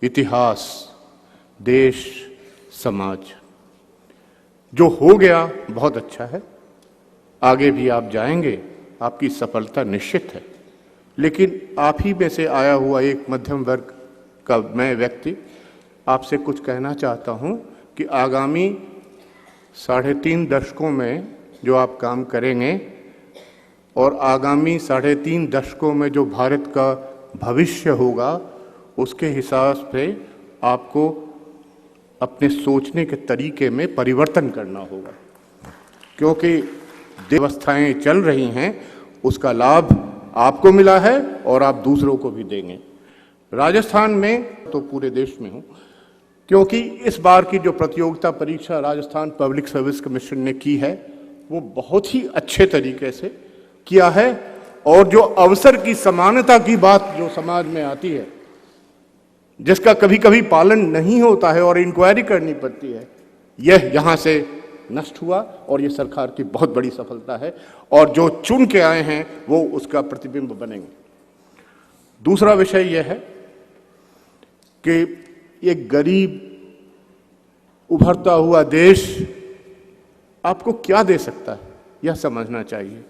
इतिहास, देश, समाज। जो हो गया बहुत अच्छा है, आगे भी आप जाएंगे, आपकी सफलता निश्चित है। लेकिन आप ही में से आया हुआ एक मध्यम वर्ग का मैं व्यक्ति आपसे कुछ कहना चाहता हूं कि आगामी 3.5 दशकों में जो आप काम करेंगे और आगामी 3.5 दशकों में जो भारत का भविष्य होगा, उसके हिसाब से आपको अपने सोचने के तरीके में परिवर्तन करना होगा, क्योंकि व्यवस्थाएं चल रही हैं, उसका लाभ आपको मिला है और आप दूसरों को भी देंगे। राजस्थान में तो पूरे देश में हूँ, क्योंकि इस बार की जो प्रतियोगिता परीक्षा राजस्थान पब्लिक सर्विस कमीशन ने की है वो बहुत ही अच्छे तरीके से किया है, और जो अवसर की समानता की बात जो समाज में आती है, जिसका कभी कभी पालन नहीं होता है और इंक्वायरी करनी पड़ती है, यह यहाँ से नष्ट हुआ और ये सरकार की बहुत बड़ी सफलता है, और जो चुन के आए हैं वो उसका प्रतिबिंब बनेंगे। दूसरा विषय यह है कि ये गरीब उभरता हुआ देश आपको क्या दे सकता है, यह समझना चाहिए।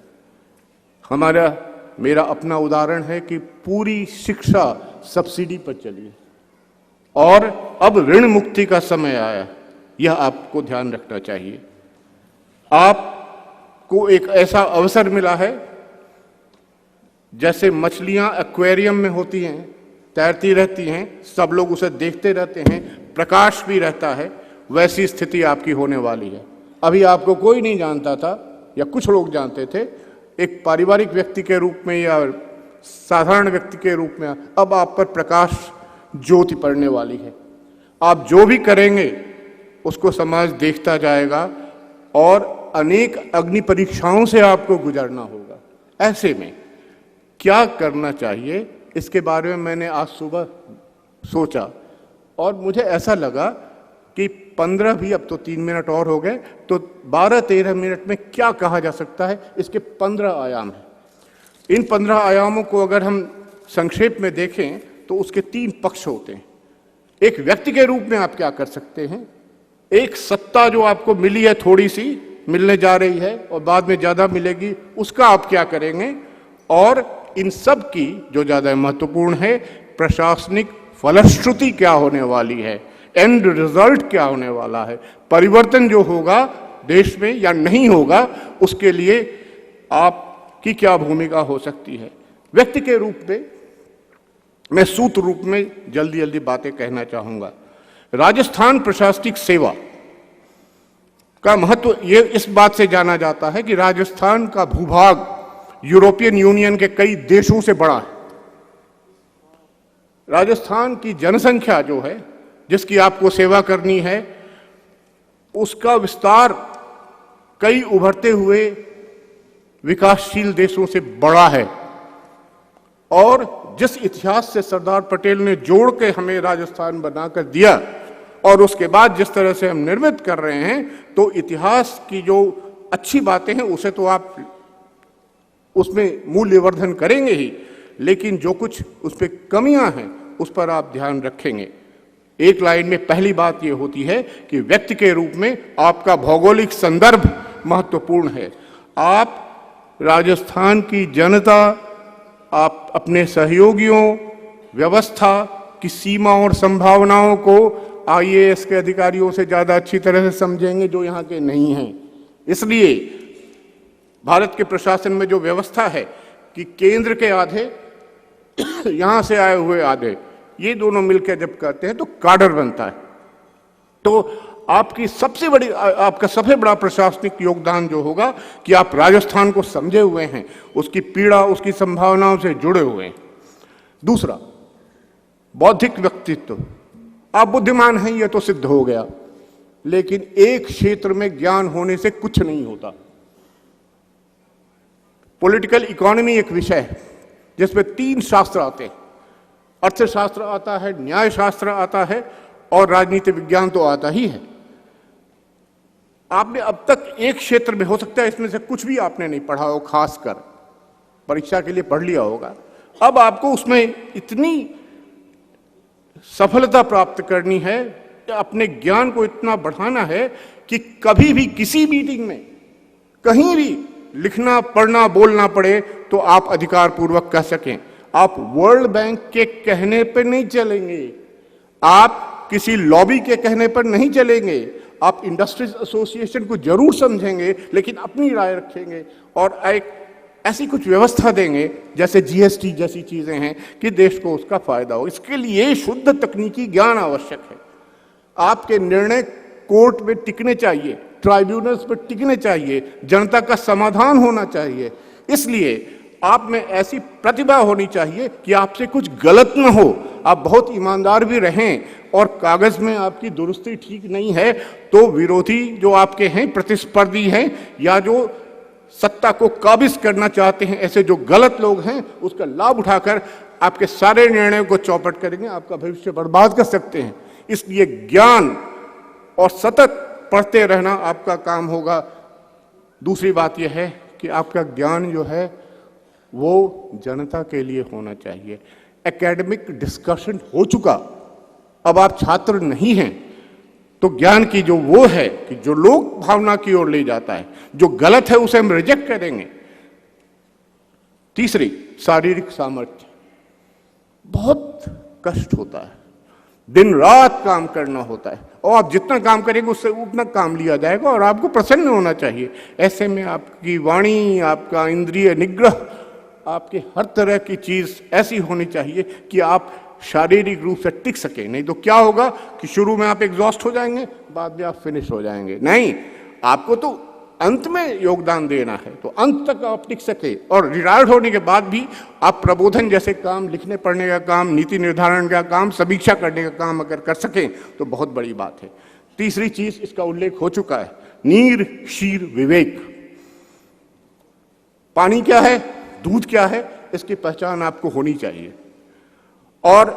मेरा अपना उदाहरण है कि पूरी शिक्षा सब्सिडी पर चली है और अब ऋण मुक्ति का समय आया, यह आपको ध्यान रखना चाहिए। आपको एक ऐसा अवसर मिला है, जैसे मछलियां एक्वेरियम में होती हैं, तैरती रहती हैं, सब लोग उसे देखते रहते हैं, प्रकाश भी रहता है, वैसी स्थिति आपकी होने वाली है। अभी आपको कोई नहीं जानता था या कुछ लोग जानते थे, एक पारिवारिक व्यक्ति के रूप में या साधारण व्यक्ति के रूप में, अब आप पर प्रकाश ज्योति पड़ने वाली है। आप जो भी करेंगे उसको समाज देखता जाएगा और अनेक अग्नि परीक्षाओं से आपको गुजरना होगा। ऐसे में क्या करना चाहिए, इसके बारे में मैंने आज सुबह सोचा और मुझे ऐसा लगा कि 15 भी, अब तो 3 मिनट और हो गए, तो 12-13 मिनट में क्या कहा जा सकता है, इसके 15 आयाम हैं। इन 15 आयामों को अगर हम संक्षेप में देखें तो उसके 3 पक्ष होते हैं। एक व्यक्ति के रूप में आप क्या कर सकते हैं, एक सत्ता जो आपको मिली है, थोड़ी सी मिलने जा रही है और बाद में ज्यादा मिलेगी, उसका आप क्या करेंगे, और इन सब की जो ज्यादा महत्वपूर्ण है, प्रशासनिक फलश्रुति क्या होने वाली है, एंड रिजल्ट क्या होने वाला है, परिवर्तन जो होगा देश में या नहीं होगा, उसके लिए आपकी क्या भूमिका हो सकती है। व्यक्ति के रूप में मैं सूत्र रूप में जल्दी जल्दी बातें कहना चाहूंगा। राजस्थान प्रशासनिक सेवा का महत्व ये इस बात से जाना जाता है कि राजस्थान का भूभाग यूरोपियन यूनियन के कई देशों से बड़ा है। राजस्थान की जनसंख्या जो है, जिसकी आपको सेवा करनी है, उसका विस्तार कई उभरते हुए विकासशील देशों से बड़ा है, और जिस इतिहास से सरदार पटेल ने जोड़ के हमें राजस्थान बनाकर दिया और उसके बाद जिस तरह से हम निर्मित कर रहे हैं, तो इतिहास की जो अच्छी बातें हैं उसे तो आप उसमें मूल्यवर्धन करेंगे ही, लेकिन जो कुछ उस पर कमियां हैं उस पर आप ध्यान रखेंगे। एक लाइन में पहली बात यह होती है कि व्यक्ति के रूप में आपका भौगोलिक संदर्भ महत्वपूर्ण है। आप राजस्थान की जनता, आप अपने सहयोगियों, व्यवस्था की सीमा और संभावनाओं को आईएएस के अधिकारियों से ज्यादा अच्छी तरह से समझेंगे जो यहाँ के नहीं हैं। इसलिए भारत के प्रशासन में जो व्यवस्था है कि केंद्र के आधे यहाँ से आए हुए आधे, ये दोनों मिलकर जब करते हैं तो काडर बनता है। तो आपका सबसे बड़ा प्रशासनिक योगदान जो होगा कि आप राजस्थान को समझे हुए हैं, उसकी पीड़ा, उसकी संभावनाओं से जुड़े हुए हैं। दूसरा, बौद्धिक व्यक्तित्व। आप बुद्धिमान हैं यह तो सिद्ध हो गया, लेकिन एक क्षेत्र में ज्ञान होने से कुछ नहीं होता। पॉलिटिकल इकोनॉमी एक विषय है जिसमें 3 शास्त्र आते हैं, अर्थशास्त्र आता है, न्याय शास्त्र आता है और राजनीति विज्ञान तो आता ही है। आपने अब तक एक क्षेत्र में, हो सकता है इसमें से कुछ भी आपने नहीं पढ़ा हो, खासकर परीक्षा के लिए पढ़ लिया होगा, अब आपको उसमें इतनी सफलता प्राप्त करनी है, अपने ज्ञान को इतना बढ़ाना है कि कभी भी किसी मीटिंग में कहीं भी लिखना पढ़ना बोलना पड़े तो आप अधिकार पूर्वक कह सकें। आप वर्ल्ड बैंक के कहने पर नहीं चलेंगे, आप किसी लॉबी के कहने पर नहीं चलेंगे, आप इंडस्ट्रीज एसोसिएशन को जरूर समझेंगे लेकिन अपनी राय रखेंगे और एक ऐसी कुछ व्यवस्था देंगे जैसे जीएसटी जैसी चीजें हैं कि देश को उसका फायदा हो। इसके लिए शुद्ध तकनीकी ज्ञान आवश्यक है। आपके निर्णय कोर्ट में टिकने चाहिए, ट्राइब्यूनल्स पर टिकने चाहिए, जनता का समाधान होना चाहिए। इसलिए आप में ऐसी प्रतिभा होनी चाहिए कि आपसे कुछ गलत न हो, आप बहुत ईमानदार भी रहें और कागज में आपकी दुरुस्ती ठीक नहीं है तो विरोधी जो आपके हैं, प्रतिस्पर्धी हैं या जो सत्ता को काबिज करना चाहते हैं, ऐसे जो गलत लोग हैं, उसका लाभ उठाकर आपके सारे निर्णयों को चौपट करेंगे, आपका भविष्य बर्बाद कर सकते हैं। इसलिए ज्ञान और सतत पढ़ते रहना आपका काम होगा। दूसरी बात यह है कि आपका ज्ञान जो है वो जनता के लिए होना चाहिए। एकेडमिक डिस्कशन हो चुका, अब आप छात्र नहीं हैं तो ज्ञान की जो वो है कि जो लोक भावना की ओर ले जाता है, जो गलत है उसे हम रिजेक्ट करेंगे। तीसरी, शारीरिक सामर्थ्य। बहुत कष्ट होता है, दिन रात काम करना होता है और आप जितना काम करेंगे उससे उतना काम लिया जाएगा और आपको प्रसन्न होना चाहिए। ऐसे में आपकी वाणी, आपका इंद्रिय निग्रह, आपके हर तरह की चीज ऐसी होनी चाहिए कि आप शारीरिक रूप से टिक सके। नहीं तो क्या होगा कि शुरू में आप एग्जॉस्ट हो जाएंगे, बाद में आप फिनिश हो जाएंगे। नहीं, आपको तो अंत में योगदान देना है तो अंत तक आप टिक सके। और रिटायर्ड होने के बाद भी आप प्रबोधन जैसे काम, लिखने पढ़ने का काम, नीति निर्धारण का काम, समीक्षा करने का काम अगर कर सकें तो बहुत बड़ी बात है। तीसरी चीज, इसका उल्लेख हो चुका है, नीर शीर विवेक। पानी क्या है, दूध क्या है, इसकी पहचान आपको होनी चाहिए। और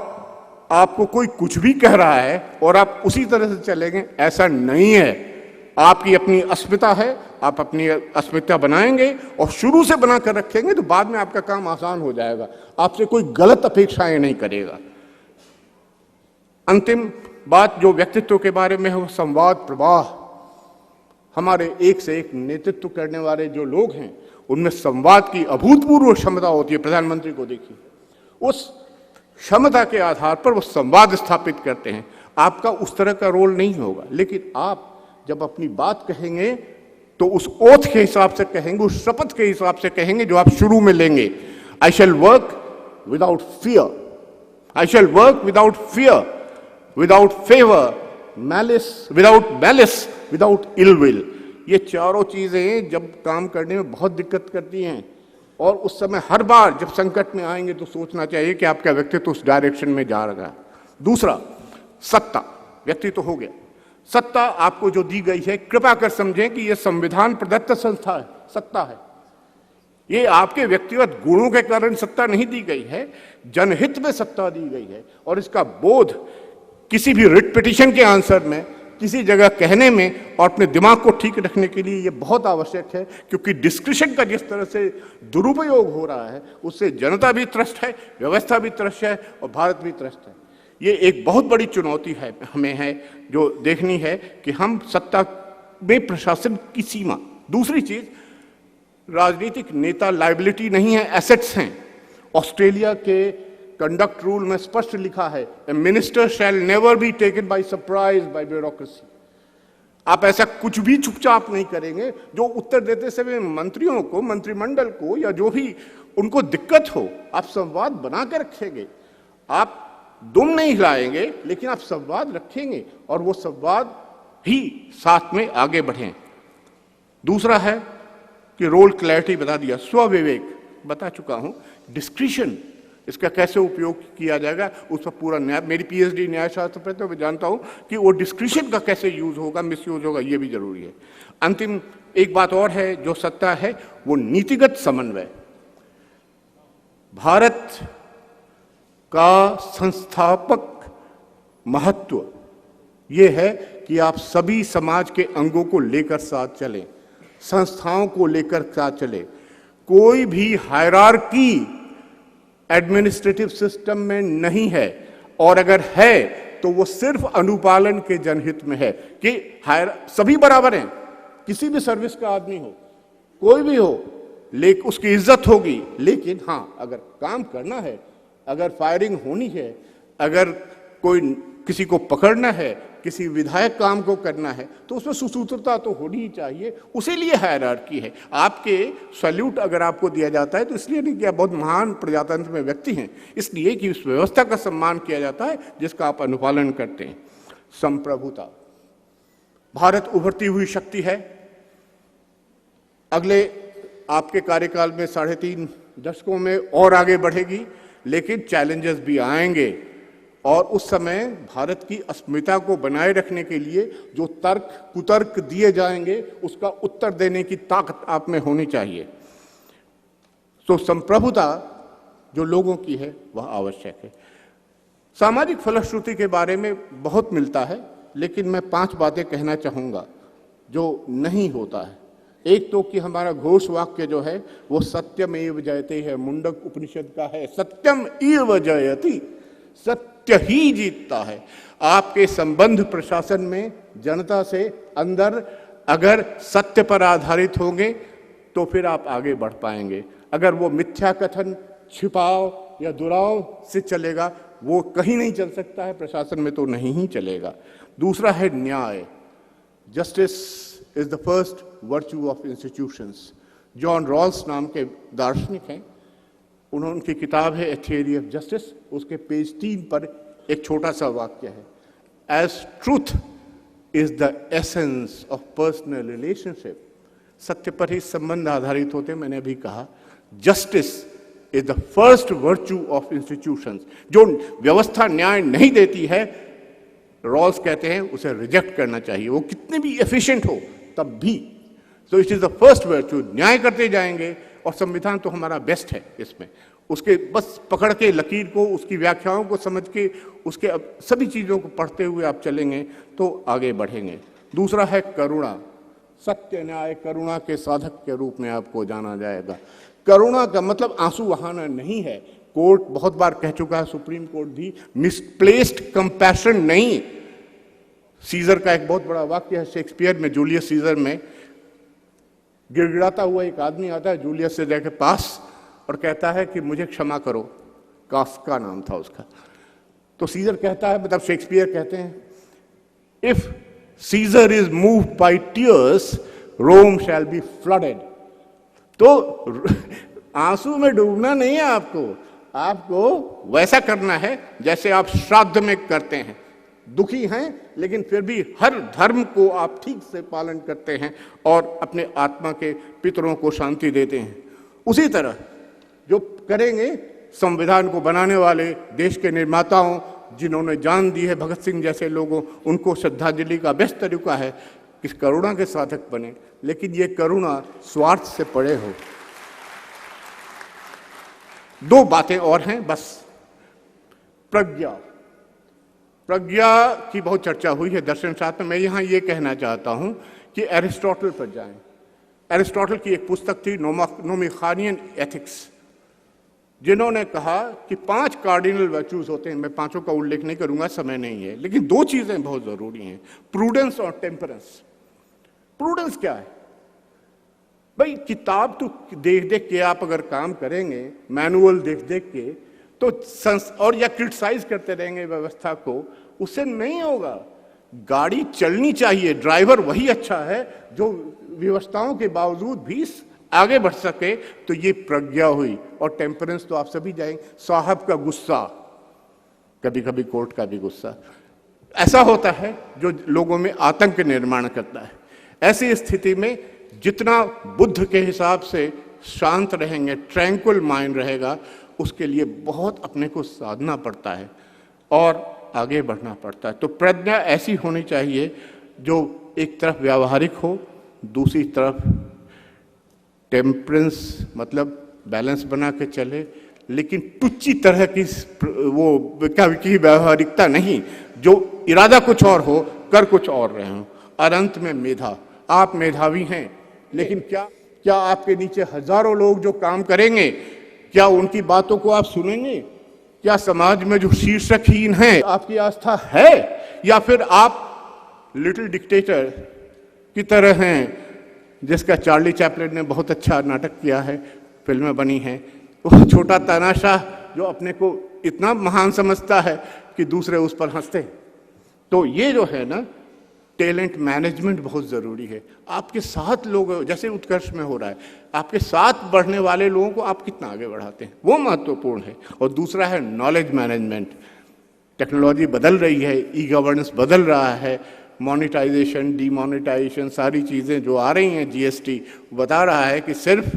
आपको कोई कुछ भी कह रहा है और आप उसी तरह से चलेंगे, ऐसा नहीं है। आपकी अपनी अस्मिता है, आप अपनी अस्मिता बनाएंगे और शुरू से बनाकर रखेंगे तो बाद में आपका काम आसान हो जाएगा। आपसे कोई गलत अपेक्षाएं नहीं करेगा। अंतिम बात जो व्यक्तित्व के बारे में है वो संवाद प्रवाह। हमारे एक से एक नेतृत्व करने वाले जो लोग हैं उनमें संवाद की अभूतपूर्व क्षमता होती है। प्रधानमंत्री को देखिए, उस क्षमता के आधार पर वो संवाद स्थापित करते हैं। आपका उस तरह का रोल नहीं होगा, लेकिन आप जब अपनी बात कहेंगे तो उस ओथ के हिसाब से कहेंगे, उस शपथ के हिसाब से कहेंगे जो आप शुरू में लेंगे। I shall work without fear, I shall work without fear, without favour, malice, without malice, without ill will. ये चारों चीजें जब काम करने में बहुत दिक्कत करती हैं और उस समय हर बार जब संकट में आएंगे तो सोचना चाहिए कि आपका व्यक्तित्व उस डायरेक्शन में जा रहा है। दूसरा, सत्ता। व्यक्तित्व हो गया, सत्ता आपको जो दी गई है, कृपा कर समझें कि यह संविधान प्रदत्त संस्था है, सत्ता है। ये आपके व्यक्तिगत गुणों के कारण सत्ता नहीं दी गई है, जनहित में सत्ता दी गई है। और इसका बोध किसी भी रिट पिटीशन के आंसर में, किसी जगह कहने में और अपने दिमाग को ठीक रखने के लिए ये बहुत आवश्यक है, क्योंकि डिस्क्रिशन का जिस तरह से दुरुपयोग हो रहा है उससे जनता भी त्रस्त है, व्यवस्था भी त्रस्त है और भारत भी त्रस्त है। ये एक बहुत बड़ी चुनौती है, हमें है जो देखनी है कि हम सत्ता में प्रशासन की सीमा। दूसरी चीज, राजनीतिक नेता लायबिलिटी नहीं है, एसेट्स हैं। ऑस्ट्रेलिया के कंडक्ट रूल में स्पष्ट लिखा है, a minister shall never be taken by surprise by bureaucracy. आप ऐसा कुछ भी चुपचाप नहीं करेंगे जो उत्तर देते समय मंत्रियों को, मंत्रिमंडल को या जो भी उनको दिक्कत हो, आप संवाद बना के रखेंगे। आप दुम नहीं हिलाएंगे लेकिन आप संवाद रखेंगे और वो संवाद ही साथ में आगे बढ़ें। दूसरा है कि रोल क्लैरिटी बता दिया, स्वविवेक बता चुका हूं। डिस्क्रिशन, इसका कैसे उपयोग किया जाएगा उस पर पूरा न्याय, मेरी पीएचडी न्यायशास्त्र पर तो मैं जानता हूं कि वो डिस्क्रिशन का कैसे यूज होगा, मिसयूज होगा, ये भी जरूरी है। अंतिम एक बात और है जो सत्ता है, वो नीतिगत समन्वय। भारत का संस्थापक महत्व ये है कि आप सभी समाज के अंगों को लेकर साथ चलें, संस्थाओं को लेकर साथ चले। कोई भी हायरार्की एडमिनिस्ट्रेटिव सिस्टम में नहीं है। और अगर है तो वो सिर्फ अनुपालन के जनहित में है कि सभी बराबर हैं, किसी भी सर्विस का आदमी हो, कोई भी हो, लेकिन उसकी इज्जत होगी। लेकिन हाँ, अगर काम करना है, अगर फायरिंग होनी है, अगर कोई किसी को पकड़ना है, किसी विधायक काम को करना है, तो उसमें सुसूत्रता तो होनी ही चाहिए। उसी लिए हायरार्की है। आपके सैल्यूट अगर आपको दिया जाता है तो इसलिए नहीं कि आप बहुत महान प्रजातंत्र में व्यक्ति हैं, इसलिए कि उस व्यवस्था का सम्मान किया जाता है जिसका आप अनुपालन करते हैं। संप्रभुता, भारत उभरती हुई शक्ति है। अगले आपके कार्यकाल में 3.5 दशकों में और आगे बढ़ेगी, लेकिन चैलेंजेस भी आएंगे और उस समय भारत की अस्मिता को बनाए रखने के लिए जो तर्क कुतर्क दिए जाएंगे उसका उत्तर देने की ताकत आप में होनी चाहिए। तो संप्रभुता जो लोगों की है वह आवश्यक है। सामाजिक फलश्रुति के बारे में बहुत मिलता है, लेकिन मैं 5 बातें कहना चाहूँगा जो नहीं होता है। एक तो कि हमारा घोष वाक्य जो है वो सत्यमेव जयते है, मुंडक उपनिषद का है, सत्यम एव जयति, सत्य ही जीतता है। आपके संबंध प्रशासन में जनता से अंदर अगर सत्य पर आधारित होंगे तो फिर आप आगे बढ़ पाएंगे। अगर वो मिथ्या कथन, छिपाव या दुराव से चलेगा, वो कहीं नहीं चल सकता है, प्रशासन में तो नहीं ही चलेगा। दूसरा है न्याय। Justice is the first virtue of institutions. John Rawls नाम के दार्शनिक हैं, उनकी किताब है ए थियरी ऑफ जस्टिस, उसके पेज 3 पर एक छोटा सा वाक्य है, as truth is the essence of personal relationship. सत्य पर ही संबंध आधारित होते, मैंने अभी कहा। Justice is the first virtue of institutions. जो व्यवस्था न्याय नहीं देती है, रॉल्स कहते हैं उसे रिजेक्ट करना चाहिए, वो कितने भी एफिशिएंट हो तब भी। So it is the first virtue. न्याय करते जाएंगे और संविधान तो हमारा बेस्ट है इसमें, उसके बस पकड़ के लकीर को, उसकी व्याख्याओं को समझ के, उसके सभी चीज़ों को पढ़ते हुए आप चलेंगे तो आगे बढ़ेंगे। दूसरा है करुणा। सत्य न्याय करुणा के साधक के रूप में आपको जाना जाएगा। करुणा का मतलब आंसू बहाना नहीं है। कोर्ट बहुत बार कह चुका है, सुप्रीम कोर्ट भी, मिसप्लेस्ड कंपैशन नहीं। सीजर का एक बहुत बड़ा वाक्य है शेक्सपियर में, जूलियस सीजर में, गिड़गिड़ाता हुआ एक आदमी आता है जूलियस सीजर के पास और कहता है कि मुझे क्षमा करो। काफ्का नाम था उसका। तो सीजर कहता है, मतलब शेक्सपियर कहते हैं, if Caesar is moved by tears Rome shall be flooded. तो आंसू में डूबना नहीं है आपको वैसा करना है जैसे आप श्राद्ध में करते हैं। दुखी हैं लेकिन फिर भी हर धर्म को आप ठीक से पालन करते हैं और अपने आत्मा के पितरों को शांति देते हैं। उसी तरह जो करेंगे संविधान को बनाने वाले देश के निर्माताओं, जिन्होंने जान दी है, भगत सिंह जैसे लोगों, उनको श्रद्धांजलि का बेस्ट तरीका है कि करुणा के साधक बने, लेकिन ये करुणा स्वार्थ से परे हो। 2 बातें और हैं बस। प्रज्ञा की बहुत चर्चा हुई है दर्शन शास्त्र में। मैं यहां ये कहना चाहता हूं कि एरिस्टोटल पर जाएं। एरिस्टोटल की एक पुस्तक थी नोमिखानियन एथिक्स, जिन्होंने कहा कि 5 कार्डिनल वर्च्यूज होते हैं। मैं 5 का उल्लेख नहीं करूंगा, समय नहीं है, लेकिन 2 चीजें बहुत जरूरी हैं, प्रूडेंस और टेम्परेंस। प्रूडेंस क्या है भाई? किताब तो देख देख के आप अगर काम करेंगे, मैनुअल देख देख के, तो और या क्रिटिसाइज करते रहेंगे व्यवस्था को, उससे नहीं होगा। गाड़ी चलनी चाहिए, ड्राइवर वही अच्छा है जो व्यवस्थाओं के बावजूद भी आगे बढ़ सके। तो ये प्रज्ञा हुई। और टेम्परेंस तो आप सभी जाएंगे। साहब का गुस्सा, कभी कभी कोर्ट का भी गुस्सा ऐसा होता है जो लोगों में आतंक निर्माण करता है। ऐसी स्थिति में जितना बुद्ध के हिसाब से शांत रहेंगे, ट्रैंक्विल माइंड रहेगा, उसके लिए बहुत अपने को साधना पड़ता है और आगे बढ़ना पड़ता है। तो प्रज्ञा ऐसी होनी चाहिए जो एक तरफ व्यावहारिक हो, दूसरी तरफ टेम्परेंस मतलब बैलेंस बना के चले, लेकिन टुच्ची तरह की वो की व्यावहारिकता नहीं, जो इरादा कुछ और हो, कर कुछ और रहे हो। और अंत में मेधा। आप मेधावी हैं, लेकिन क्या आपके नीचे हजारों लोग जो काम करेंगे, क्या उनकी बातों को आप सुनेंगे? क्या समाज में जो शीर्षकहीन है आपकी आस्था है, या फिर आप लिटिल डिक्टेटर की तरह हैं, जिसका चार्ली चैपलिन ने बहुत अच्छा नाटक किया है, फिल्में बनी हैं, वो छोटा तानाशाह जो अपने को इतना महान समझता है कि दूसरे उस पर हंसते हैं। तो ये जो है ना, टैलेंट मैनेजमेंट बहुत ज़रूरी है। आपके साथ लोग, जैसे उत्कर्ष में हो रहा है, आपके साथ बढ़ने वाले लोगों को आप कितना आगे बढ़ाते हैं, वो महत्वपूर्ण है। और दूसरा है नॉलेज मैनेजमेंट। टेक्नोलॉजी बदल रही है, ई गवर्नेंस बदल रहा है, मोनेटाइजेशन, डीमोनेटाइजेशन, सारी चीज़ें जो आ रही हैं, जीएसटी बता रहा है कि सिर्फ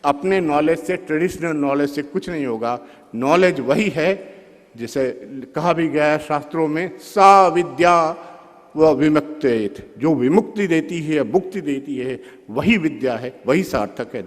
अपने नॉलेज से, ट्रेडिशनल नॉलेज से कुछ नहीं होगा। नॉलेज वही है जिसे कहा भी गया है शास्त्रों में, सा विद्या व विमुक्तेत, जो विमुक्ति देती है, मुक्ति देती है, वही विद्या है, वही सार्थक है।